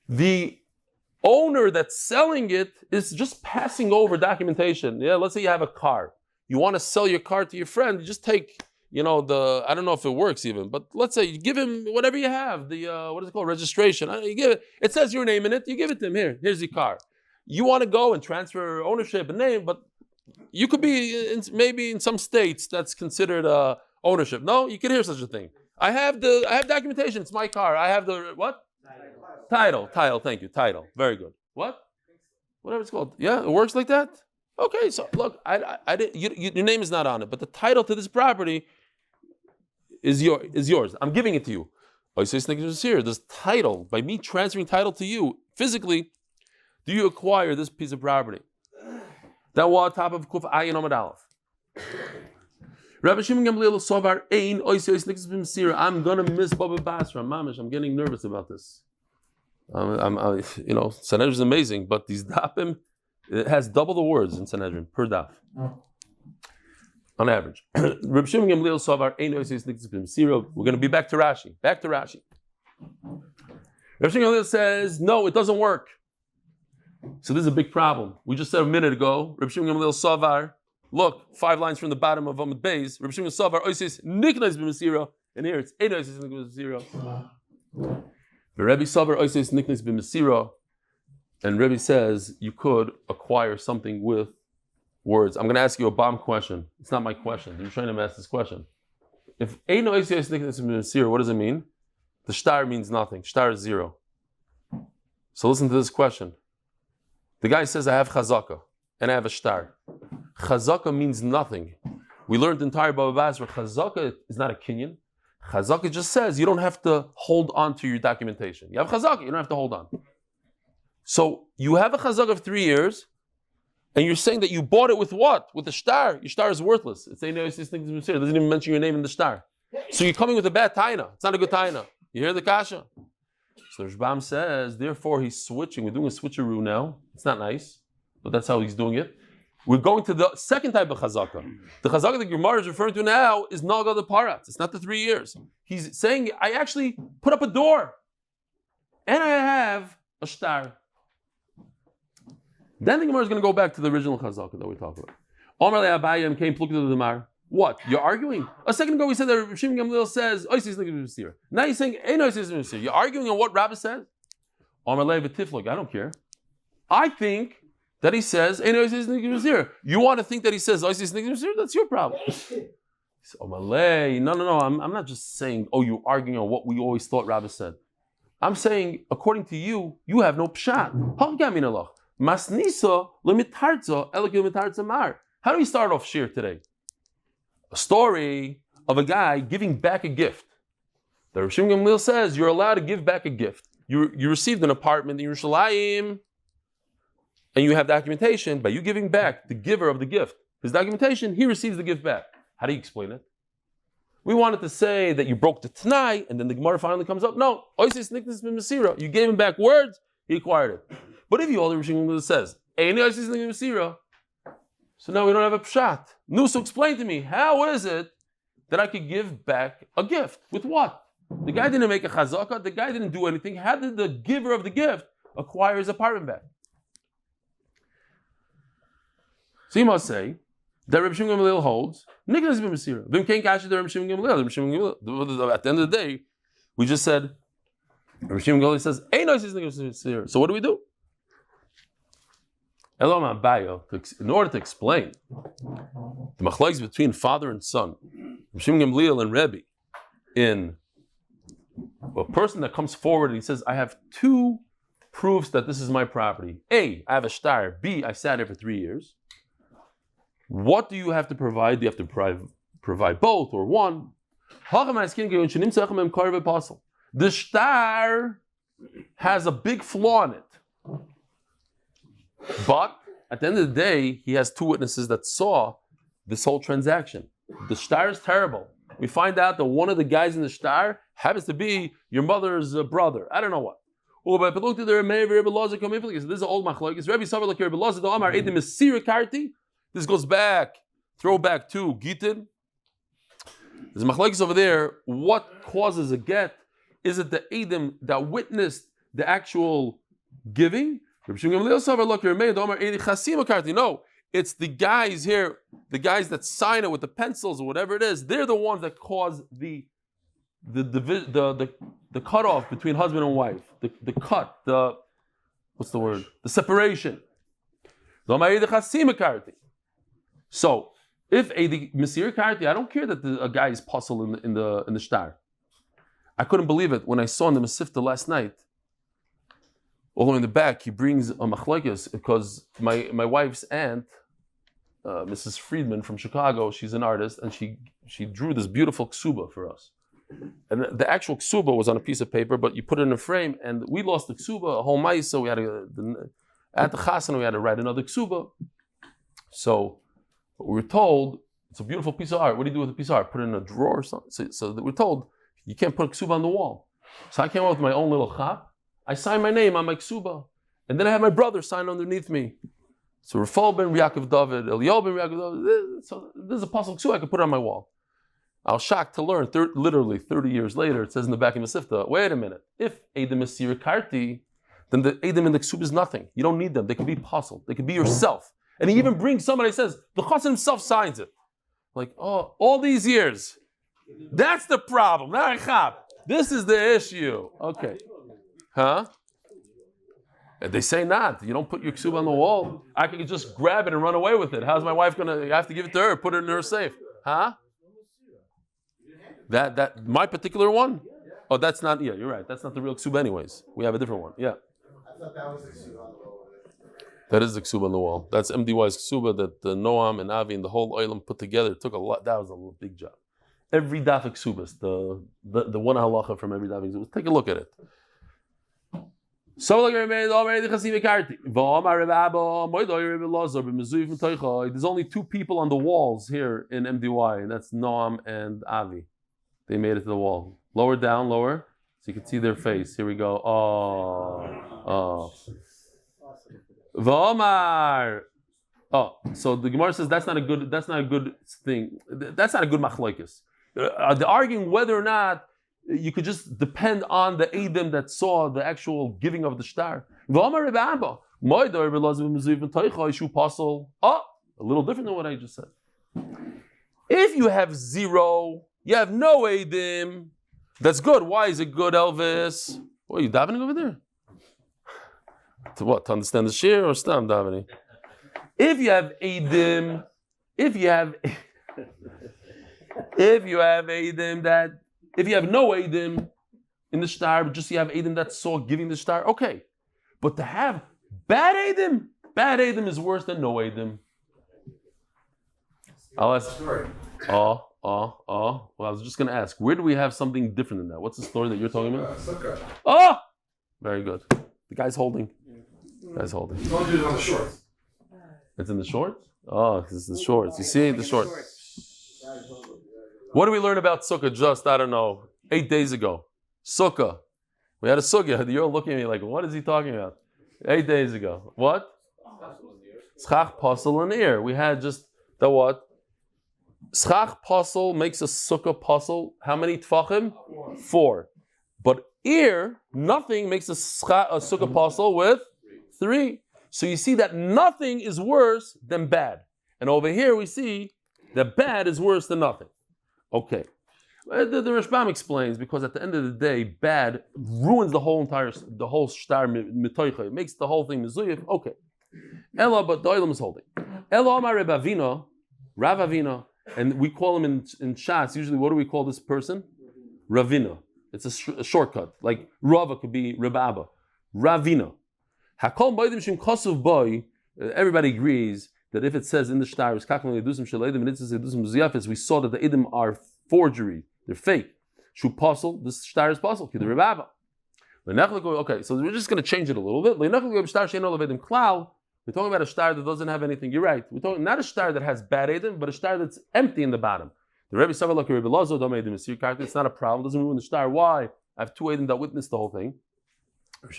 The owner that's selling it is just passing over documentation. Yeah, let's say you have a car. You want to sell your car to your friend, you just take, I don't know if it works even, but let's say you give him whatever you have, the, what is it called, registration. You give it says your name in it, you give it to him, here's your car. You want to go and transfer ownership and name, but you could be, maybe in some states that's considered ownership. No, you can hear such a thing. I have documentation, it's my car. I have the, what? Title, thank you, title. Very good. What? Whatever it's called. Yeah, it works like that? Okay, so look, I didn't, your name is not on it, but the title to this property is yours. I'm giving it to you. This title, by me transferring title to you, physically, do you acquire this piece of property? That was top of Kuf Ayin Amud Aleph. Rabbi Shimon Gamliel Sovar Ein Oisei Nikis B'Mesira. I'm gonna miss Bava Basra. Mamish, I'm getting nervous about this. Sanhedrin is amazing, but these dapim, it has double the words in Sanhedrin per daf, on average. Rabbi Shimon Gamliel Sovar Ein Oisei Nikis B'Mesira. We're gonna be back to Rashi. Rabbi Shimon Gamliel says, no, it doesn't work. So this is a big problem. We just said a minute ago, Rabbi Shimon Gamliel Savar, look, 5 lines from the bottom of Amud Beis, Rabbi Shimon Savar, Oisis Niknas B'Mesira, and here it's 8 Oisis Niknas B'Mesira. The Rebbe Savar, Oisis Niknas B'Mesira, and Rebbe says you could acquire something with words. I'm going to ask you a bomb question. It's not my question. I'm trying to ask this question. If 8 Oisis Niknas B'Mesira, what does it mean? The shtar means nothing. Shtar is 0. So listen to this question. The guy says, I have chazaka, and I have a shtar. Chazaka means nothing. We learned in entire Bava Basra, chazaka is not a kinyan. Chazaka just says you don't have to hold on to your documentation. You have chazaka, you don't have to hold on. So you have a chazaka of 3 years, and you're saying that you bought it with what? With a shtar. Your shtar is worthless. It doesn't even mention your name in the shtar. So you're coming with a bad taina. It's not a good taina. You hear the kasha? So Rashbam says, therefore he's switching. We're doing a switcheroo now. It's not nice, but that's how he's doing it. We're going to the second type of chazaka. The chazaka that Gemara is referring to now is naga the parat. It's not the 3 years. He's saying, I actually put up a door, and I have a shtar. Then the Gemara is going to go back to the original chazaka that we talked about. Omar le Abayim came pluked to the Mar. What? You're arguing? A second ago we said that Shimon Gamliel says, now you're saying, you're arguing on what Rabbi says? I don't care. I think that he says, you want to think that he says, that's your problem. So Malay, no. I'm not just saying, oh, you're arguing on what we always thought Rabbi said. I'm saying, according to you, you have no pshat. How do we start off shir today? A story of a guy giving back a gift. The Rav Shimon Gamliel says you're allowed to give back a gift. You received an apartment in Yerushalayim, and you have documentation by you giving back the giver of the gift. His documentation, he receives the gift back. How do you explain it? We wanted to say that you broke the Tanai, and then the Gemara finally comes up. No, you gave him back words, he acquired it. But if you all the Rav Shimon Gamliel says, so now we don't have a pshat. No, so explain to me, how is it that I could give back a gift? With what? The guy didn't make a chazakah, the guy didn't do anything. How did the giver of the gift acquire his apartment back? So you must say that Reb Shimon Gamliel holds, at the end of the day, we just said, Reb Shimon Gamliel says, so what do we do? In order to explain the machlokes between father and son, Reb Shimon Gamliel and Rebbe, in a person that comes forward and he says, I have two proofs that this is my property. A, I have a star. B, I sat here for 3 years. What do you have to provide? Do you have to provide both or one? The star has a big flaw in it. But at the end of the day, he has two witnesses that saw this whole transaction. The star is terrible. We find out that one of the guys in the star happens to be your mother's brother. I don't know what. This is an old machlokes. This goes back, throwback to Gitin. There's a machlokes over there. What causes a get? Is it the Edom that witnessed the actual giving? No, it's the guys here, the guys that sign it with the pencils or whatever it is. They're the ones that cause the cutoff between husband and wife, the cut, the separation. So if a Mesir Karti, I don't care that a guy is puzzled in the star. I couldn't believe it when I saw in the Masifta last night. All the way in the back, he brings a machlokes because my wife's aunt, Mrs. Friedman from Chicago, she's an artist, and she drew this beautiful ksuba for us. And the actual ksuba was on a piece of paper, but you put it in a frame, and we lost the ksuba, a whole maisa, we had at the chasen, we had to write another ksuba. So we were told, it's a beautiful piece of art. What do you do with a piece of art? Put it in a drawer or something? So we're told, you can't put a ksuba on the wall. So I came up with my own little chap. I signed my name on my ksuba. And then I had my brother sign underneath me. So Refuah ben Yaakov David, Eliyahu ben Yaakov David. So there's a puzzle ksuba I could put on my wall. I was shocked to learn, literally 30 years later, it says in the back of the Masifta, wait a minute, if Edom is Sir Karti, then the Edom and the ksuba is nothing. You don't need them. They can be puzzled. They can be yourself. And he even brings somebody that says, the chassan himself signs it. Like, oh, all these years. That's the problem. This is the issue. Okay. Huh? And they say not. You don't put your ksuba on the wall. I can just grab it and run away with it. How's my wife going to, I have to give it to her, put it in her safe. Huh? That my particular one? Oh, that's not, yeah, you're right. That's not the real ksuba anyways. We have a different one. Yeah. I thought that was the ksuba on the wall. That is the ksuba on the wall. That's MDY's ksuba that the Noam and Avi and the whole oilam put together. It took a lot. That was a big job. Every daf ksubas, the one halacha from every daf ksubas. Take a look at it. So there's only two people on the walls here in MDY, and that's Noam and Avi. They made it to the wall. Lower down, lower, so you can see their face. Here we go. Oh. V'omar. Oh, so the Gemara says that's not a good thing. That's not a good machlokes. They're arguing whether or not you could just depend on the Edom that saw the actual giving of the star. V'omar Rebbe Abba. Oh, a little different than what I just said. If you have zero, you have no Edom. That's good. Why is it good, Elvis? What are you davening over there? To what? To understand the shir or stam davening? If you have Edom, if you have If you have Eidim if you have no Eidim in the star, but just you have Eidim that saw giving the star, okay. But to have bad Eidim is worse than no Eidim. I'll ask. Well, I was just going to ask, where do we have something different than that? What's the story that you're talking about? Oh! Very good. The guy's holding. It's on the shorts. It's in the shorts? Oh, this is the shorts. You see the shorts. What do we learn about Sukkah just, 8 days ago? Sukkah. We had a Sukkah. You're looking at me like, what is he talking about? 8 days ago. What? Schach, Pasal, and ear. We had just the what? Schach Pasal makes a Sukkah Pasal. How many Tfachim? 4. But ear, nothing makes a Sukkah Pasal with 3. So you see that nothing is worse than bad. And over here we see that bad is worse than nothing. Okay. The Rashbam explains, because at the end of the day, bad ruins the whole shtar mitoicha. It makes the whole thing mizuyif. Okay. Ella, but the Olam is holding. Ella Amar Rav Avina, and we call him in Shas, usually what do we call this person? Ravina. It's a shortcut. Like Rava could be Rababa. Ravina. Hakol Baidim Shim Kosuv Boy, everybody agrees that if it says in the shtar, we saw that the idim are forgery, they're fake. Shu Pasal, this shtar is Pasal, Kid Rababa. Okay, so we're just going to change it a little bit. We're talking about a shtar that doesn't have anything. You're right. We're talking not a shtar that has bad edim, but a shtar that's empty in the bottom. The Rebbe Sava like Rebbe Lazo don't make it's not a problem. Doesn't ruin the shtar. Why? I have 2 edim that witness the whole thing. It's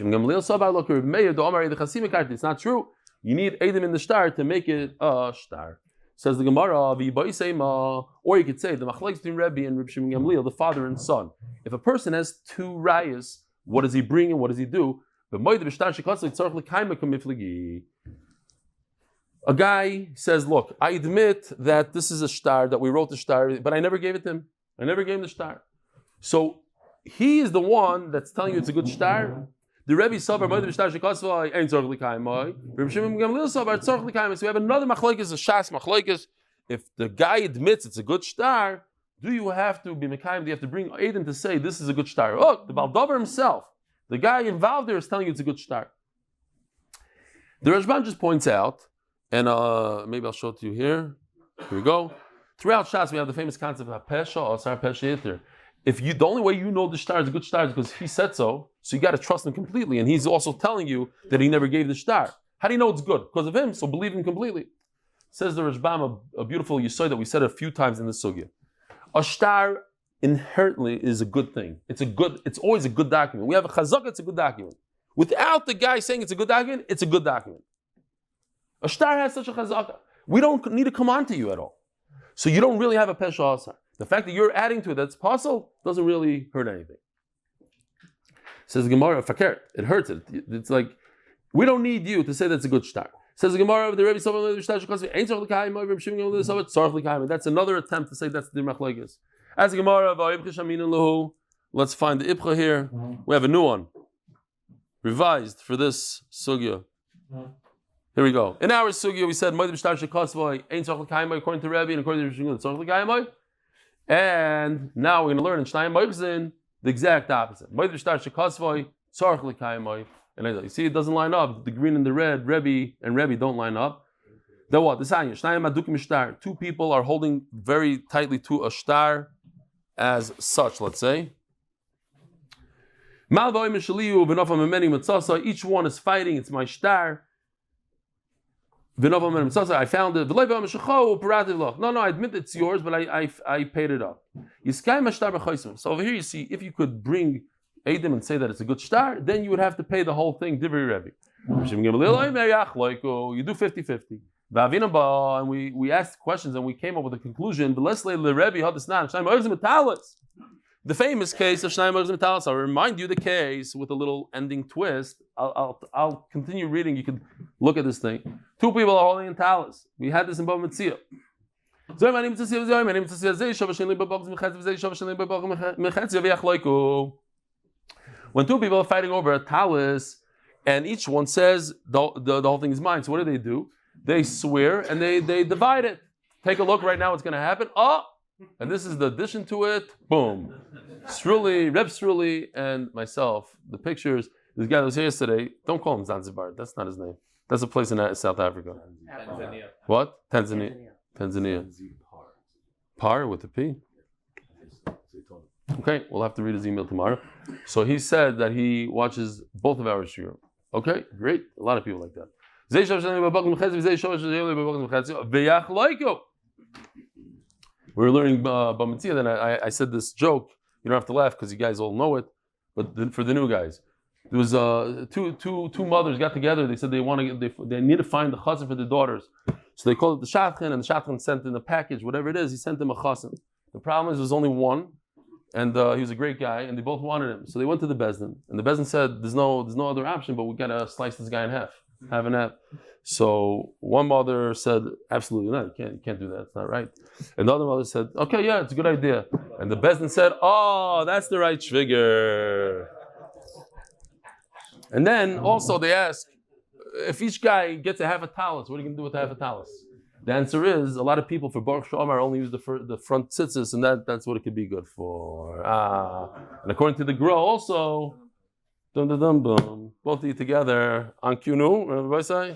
not true. You need edim in the shtar to make it a shtar. Says the Gemara, or you could say the machlekes between Rebbe and Reb Shimon Gamliel, the father and son. If a person has 2 rayas, what does he bring and what does he do? A guy says, look, I admit that this is a shtar, that we wrote the shtar, but I never gave it to him. I never gave him the shtar. So he is the one that's telling you it's a good shtar. The Rebbe Savar, so we have another machlekes, a shas machlekes. If the guy admits it's a good shtar, do you have to be mekayim? Do you have to bring Aiden to say this is a good shtar? Look, the Baldover himself, the guy involved there, is telling you it's a good shtar. The Rashbam just points out, and maybe I'll show it to you here. Here we go. Throughout Shas, we have the famous concept of pesha or sar pesha yitter. The only way you know the shtar is a good shtar is because he said so you got to trust him completely. And he's also telling you that he never gave the shtar. How do you know it's good? Because of him, so believe him completely. Says the Rashbam, a beautiful yesod that we said a few times in the sugya. A shtar inherently is a good thing. It's always a good document. We have a chazaka, it's a good document. Without the guy saying it's a good document, it's a good document. A shtar has such a chazaka. We don't need to come on to you at all. So you don't really have a pesha asar. The fact that you're adding to it that's possible doesn't really hurt anything. Says the Gemara, fakir, it hurts it. It's like, we don't need you to say that's a good shtar. Says the Gemara, the Rebbe that's another attempt to say that's the machlekes. As the Gemara, let's find the ibcha here. We have a new one, revised for this sugya. Here we go. In our sugya, we said according to Rebbe and according to Shmuel. And now we're going to learn in Shnayim Moichzin the exact opposite. And you see, it doesn't line up. The green and the red, Rebbe and Rebbe don't line up. Then what? The 2 people are holding very tightly to a shtar as such, let's say. Each one is fighting, it's my shtar. I found it. No, I admit it's yours, but I paid it up. So over here you see, if you could bring Eidim and say that it's a good shtar, then you would have to pay the whole thing, Divri Rebbe. You do 50-50. And we asked questions and we came up with a conclusion. The famous case of Shnayim Moichzin Metalis. I'll remind you the case with a little ending twist. I'll continue reading. You can look at this thing. 2 people are holding in talis. We had this in Bava Basra. When 2 people are fighting over a talis, and each one says the whole thing is mine. So what do? They swear and they divide it. Take a look right now. What's going to happen? Oh, And this is the addition to it. Boom. Struli, Reb Struli, and myself. The pictures. This guy that was here yesterday. Don't call him Zanzibar. That's not his name. That's a place in South Africa. Tanzania. What? Tanzania. Par with a P. Okay, we'll have to read his email tomorrow. So he said that he watches both of our shiur. Okay, great. A lot of people like that. We were learning Bamitzia, then I said this joke. You don't have to laugh because you guys all know it, but for the new guys. There was two mothers got together. They said they need to find the chassan for their daughters. So they called it the shadchan, and the shadchan sent in a package, whatever it is. He sent them a chassan. The problem is there was only one, and he was a great guy, and they both wanted him. So they went to the bezdin, and the bezdin said, "There's no other option, but we gotta slice this guy in half and half." So one mother said, "Absolutely not. You can't do that. It's not right." And the other mother said, "Okay, yeah, it's a good idea." And the bezdin said, "Oh, that's the right figure." And then also they ask, if each guy gets a half a talus, what are you going to do with a half a talus? The answer is, a lot of people for Baruch Shamar only use the front tzitzis, and that's what it could be good for. And according to the Gra also, both of you together, on Kunu, remember what I say?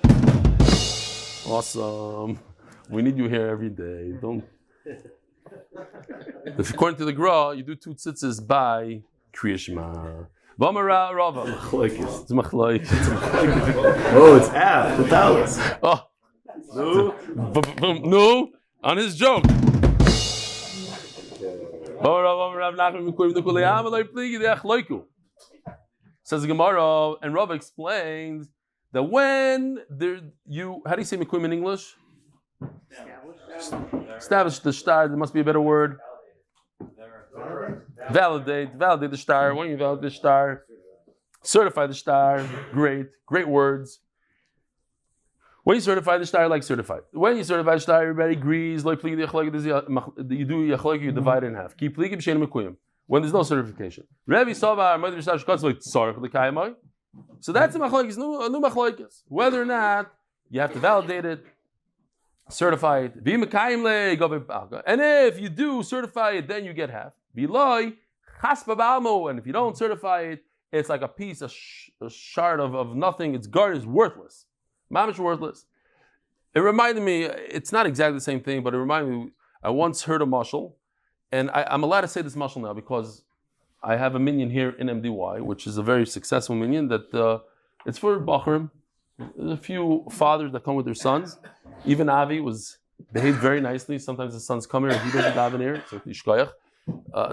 Awesome. We need you here every day. If according to the Gra, you do 2 tzitzis by Kriyashma. V'amara Rava. It's machlokes. Oh, it's half. The talus. Oh. No. On his joke. Says the Gemara, and Rava explains that when how do you say mikuim in English? Establish the shtar. There must be a better word. Validate the shtar. When you validate the shtar, certify the shtar. Great words. When you certify the shtar, like certified. When you certify the shtar, everybody agrees. Like you do yachlok, you divide it in half. Keep pligi b'shein mekuyim. When there's no certification. Revi Sava, so that's a machlokes, a new machlokes. Whether or not you have to validate it, certify it. And if you do certify it, then you get half. And if you don't certify it, it's like a piece, a shard of nothing. Its guard is worthless. Mamish worthless. It reminded me, it's not exactly the same thing, but it reminded me, I once heard a mashal, and I'm allowed to say this mashal now because I have a minion here in MDY, which is a very successful minion that it's for Bachrim. There's a few fathers that come with their sons. Even Avi behaved very nicely. Sometimes the sons come here and he doesn't daven here, so Ishkoyach.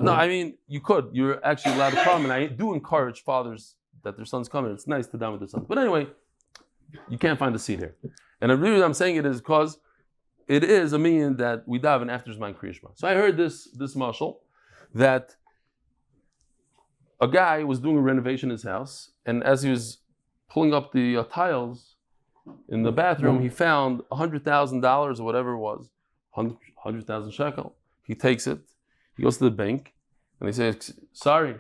No, I mean, you're actually allowed to come, and I do encourage fathers that their sons come here. It's nice to daven with their sons. But anyway, you can't find a seat here. And the reason I'm saying it is because it is a minion that we daven after Zman Kriyashma. So I heard this mashal that a guy was doing a renovation in his house, and as he was pulling up the tiles in the bathroom, he found $100,000 or whatever it was, 100,000 shekel. He takes it, he goes to the bank, and they say, "Sorry,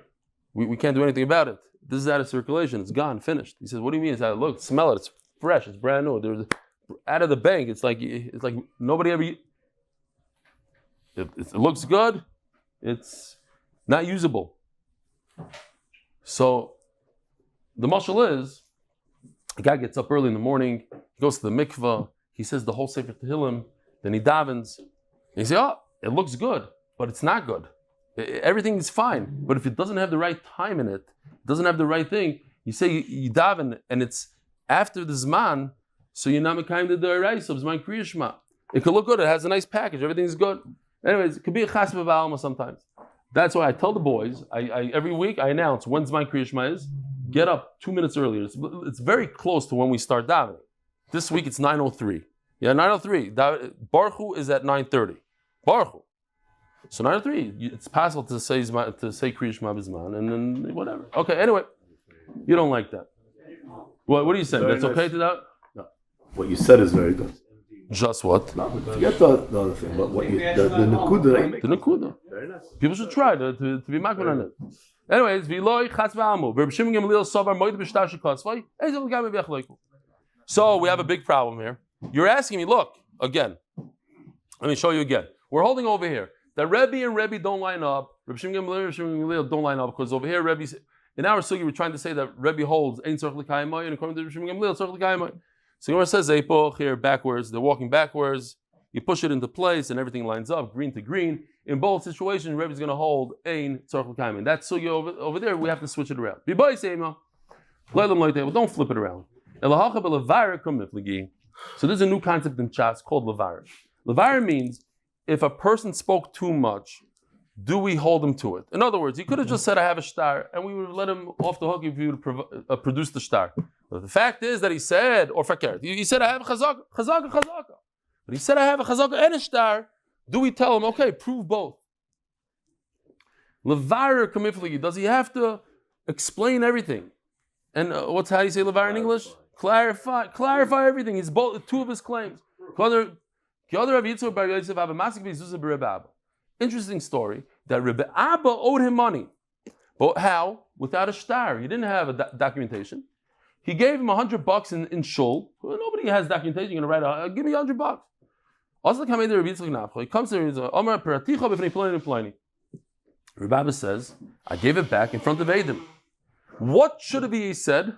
we can't do anything about it. This is out of circulation. It's gone, finished." He says, "What do you mean? It's out of look, smell it. It's fresh. It's brand new. There's out of the bank. It's like nobody ever. It looks good. It's not usable." So the mashal is, the guy gets up early in the morning. He goes to the mikvah. He says the whole sefer tehillim. Then he davens. And he says, "Oh, it looks good, but it's not good. Everything is fine. But if it doesn't have the right time in it, doesn't have the right thing, you say you daven and it's after the zman, so you're not mekayim the d'oraisa of zman kriyashma. It could look good. It has a nice package. Everything's good. Anyways, it could be a chas b'alma sometimes. That's why I tell the boys, I every week I announce when zman kriyashma is. Get up 2 minutes earlier. It's very close to when we start davening. This week it's 9:03. Yeah, 9:03. Baruch Hu is at 9:30. Baruch Hu. So 9:03. It's possible to say kriyashma b'zman and then whatever. Okay. Anyway, you don't like that. What are you saying? Very That's nice. Okay to that? No. What you said is very good. Just what? No, forget the other thing. But what the nekuda. The nekuda. Very nice. People should try to be makbid on it. Anyways, so we have a big problem here. You're asking me, look, again, let me show you again. We're holding over here that Rebbe and Rebbe don't line up. Reb Shimon Gamliel don't line up because over here Rebbe, in our sugi we're trying to say that Rebbe holds Ein Tzorch L'Kayimai, and according to Reb Shimon Gamliel Tzorch L'Kayimai. So Gemara says Eipoch here backwards. They're walking backwards. You push it into place and everything lines up, green to green. In both situations, Rebbe is going to hold Ein Tzorch L'Kayimai. That sugi over there, we have to switch it around. Don't flip it around. So there's a new concept in Chas called Levar. Levar means if a person spoke too much, do we hold him to it? In other words, he could have just said, I have a star, and we would have let him off the hook if he would have produced the star. But the fact is that he said, or fakir, he said, I have a chazaka. But he said, I have a chazaka and a star. Do we tell him, okay, prove both? Levar kamifligi, does he have to explain everything? And how do you say levar in English? Clarify everything. He's both two of his claims. Interesting story that Rebbe Abba owed him money. But how? Without a star. He didn't have a documentation. He gave him $100 in shul. Well, nobody has documentation. You're going to write, give me $100. He comes there and says, Rebbe Abba says, I gave it back in front of Adam. What should have he said?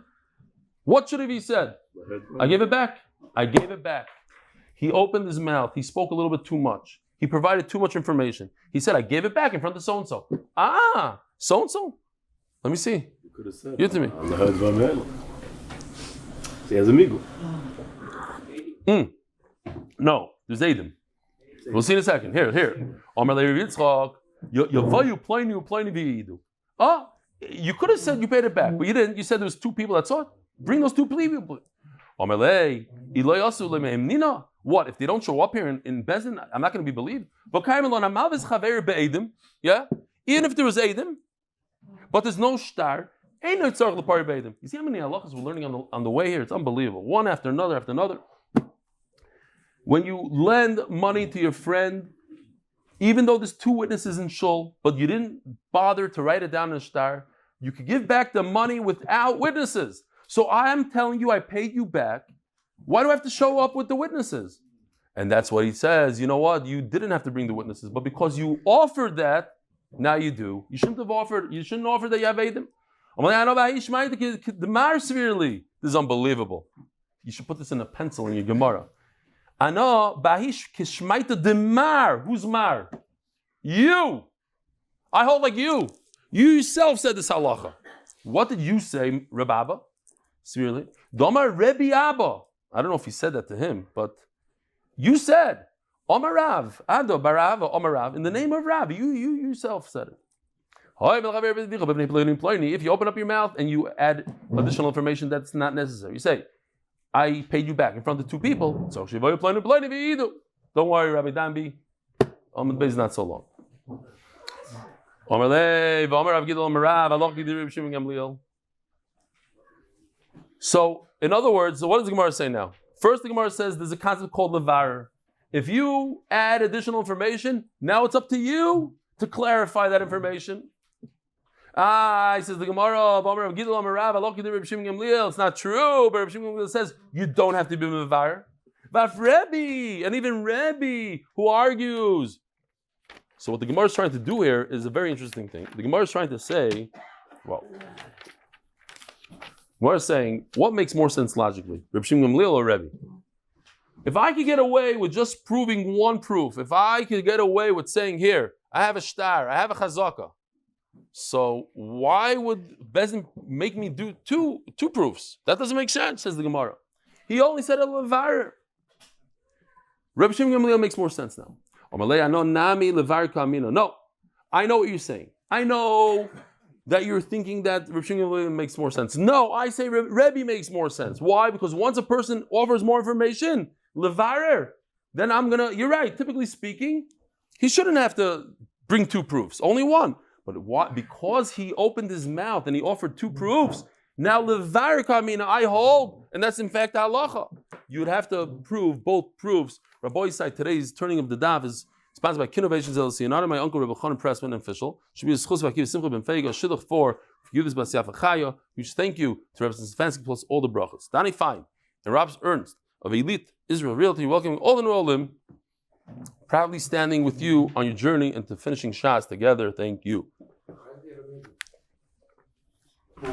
What should have he said? I gave it back. He opened his mouth. He spoke a little bit too much. He provided too much information. He said, I gave it back in front of so-and-so. So-and-so? Let me see. You could have said. Give it to me. He has a migu. No, there's Adam. We'll see in a second. Here. You could have said you paid it back, but you didn't. You said there was two people that saw it. Bring those two people. What if they don't show up here in Bezin? I'm not going to be believed. Yeah, even if there was Adam, but there's no star. You see how many halachas we're learning on the way here? It's unbelievable. One after another. When you lend money to your friend, even though there's two witnesses in shul, but you didn't bother to write it down in a star, you could give back the money without witnesses. So I am telling you, I paid you back. Why do I have to show up with the witnesses? And that's what he says. You know what? You didn't have to bring the witnesses, but because you offered that, now you do. You shouldn't have offered. You shouldn't offer that you have Adam. Severely. This is unbelievable. You should put this in a pencil in your Gemara. Ano bahish kishmaita demar. Who's mar? You. I hold like you. You yourself said this halacha. What did you say, Reb Abba? Severely. Domar Rebbe Abba. I don't know if he said that to him, but you said Omar Rav, Ado Barava, Omar Rav, in the name of Rav. You yourself said it. If you open up your mouth and you add additional information that's not necessary, you say, I paid you back in front of two people. So don't worry, Rabbi Dambi. Amud Beis is not so long. So, in other words, what does the Gemara say now? First, the Gemara says there's a concept called levar. If you add additional information, now it's up to you to clarify that information. He says the Gemara, it's not true, but Reb Shimon Gamliel says you don't have to be mevar. But Rebbe, and even Rebbe, who argues. So what the Gemara is trying to do here is a very interesting thing. The Gemara is trying to say, Gemara is saying, what makes more sense logically, Reb Shimon Gamliel or Rebbe? If I could get away with just proving one proof, if I could get away with saying here, I have a star, I have a chazaka, so why would Bezin make me do two proofs? That doesn't make sense, says the Gemara. He only said a levar. Reb Shimon Gamliel makes more sense now. No, I know what you're saying. I know that you're thinking that Reb Shimon Gamliel makes more sense. No, I say Rebbe makes more sense. Why? Because once a person offers more information, levarer, then you're right, typically speaking, he shouldn't have to bring two proofs, only one. But why? Because he opened his mouth and he offered two proofs, now levarer kamina, I hold, and that's in fact halacha. You would have to prove both proofs. Rabbi Yosef, today's turning of the daf is sponsored by Kinnovations LLC, and my uncle Rabbi Chanan Pressman official. Should be a schus v'akiv simcha ben feiga shidduch for Yudis Basiafa Chaya. We should thank you to Rabbi Stefansky plus all the brachas. Danny Fine and Rabbi Ernst of Elite Israel Realty welcoming all the New Olim Proudly standing with you on your journey into finishing shots together. Thank you. Yeah,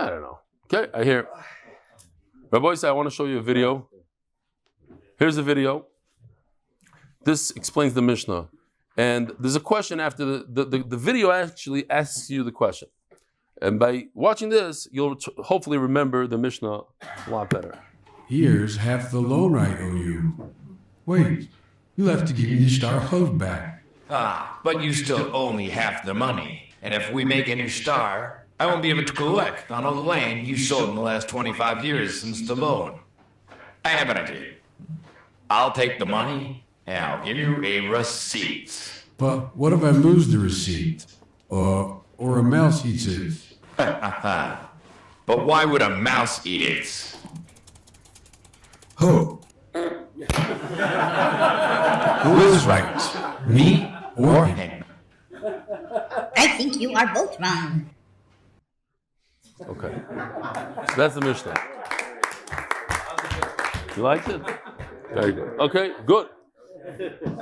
I don't know. Okay, I hear. Rabbi said, I want to show you a video. Here's a video. This explains the Mishnah. And there's a question after the video actually asks you the question. And by watching this, you'll hopefully remember the Mishnah a lot better. Here's half the loan I owe you. Wait, you'll have to give me the star hove back. Ah, but you still owe me half the money. And if we make a new star, I won't be able to collect on all the land you sold in the last 25 years since the loan. I have an idea. I'll take the money, and I'll give you a receipt. But what if I lose the receipt? Or a mouse eats it? But why would a mouse eat it? Who? Who is right? Me or him? I think you are both wrong. Okay. So that's the Mishnah. You liked it? Very good. Okay, good.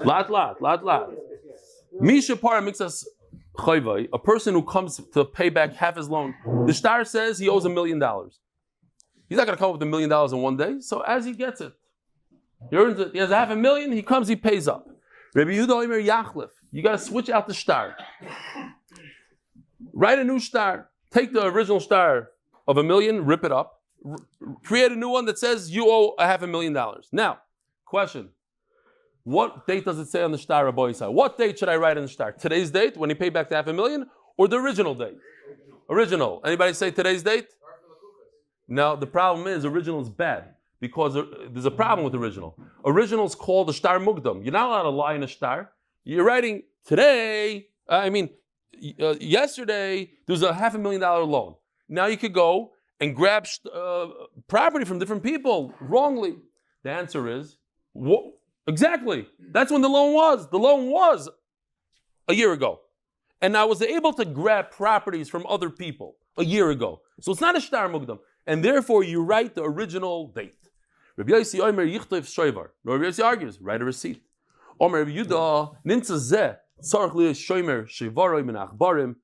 Lat. Misha Par makes us chayvai, a person who comes to pay back half his loan. The star says he owes $1 million. He's not going to come up with $1 million in one day. So as he gets it, he earns it. He has $500,000. He comes. He pays up. Rabbi Yehuda Omer Yachlef. You got to switch out the star. Write a new star. Take the original star of $1 million, rip it up, create a new one that says you owe $500,000. Now, question. What date does it say on the star, Rabbi Yisai? What date should I write on the star? Today's date, when he paid back the $500,000, or the original date? Original. Anybody say today's date? Now, the problem is original is bad, because there's a problem with original. Original is called a star mugdam. You're not allowed to lie in a star. You're writing today, yesterday, there was a $500,000 loan. Now you could go and grab property from different people wrongly. The answer is, exactly. That's when the loan was. The loan was a year ago. And I was able to grab properties from other people a year ago. So it's not a shtar mugdam. And therefore you write the original date. Rabbi Yossi Omer Yichtov Shoivar. Rabbi Yossi argues, write a receipt. Omer Rabbi Yudah Nintzah Zeh Tzarech Li Shomer Shevaroi Min Achbarim.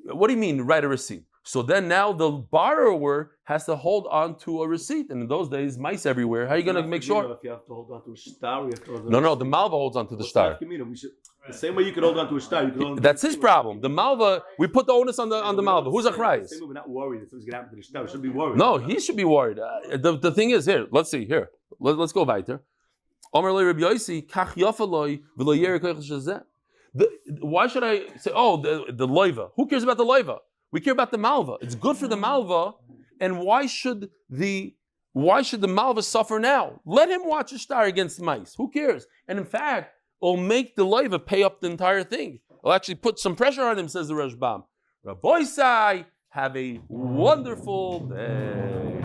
What do you mean, write a receipt? So then now the borrower has to hold on to a receipt. And in those days, mice everywhere. How are you going to make sure? If you have to hold on to a star, you have to hold on No, the malva holds on to the star. The same way you can hold on to a star, you can hold on That's his problem. The malva, we put the onus on the malva. Who's achrayis? Same way we're not worried that something's going to happen to the star. We should be worried. No, he should be worried. The thing is, here, let's see, here. Let's go weiter. Why should I say, the loiva? Who cares about the loiva? We care about the malva. It's good for the malva, and why should the malva suffer now? Let him watch a star against mice. Who cares? And in fact, it'll make the loiva pay up the entire thing. It'll actually put some pressure on him, says the Rashbam. Rabbi Sai, have a wonderful day.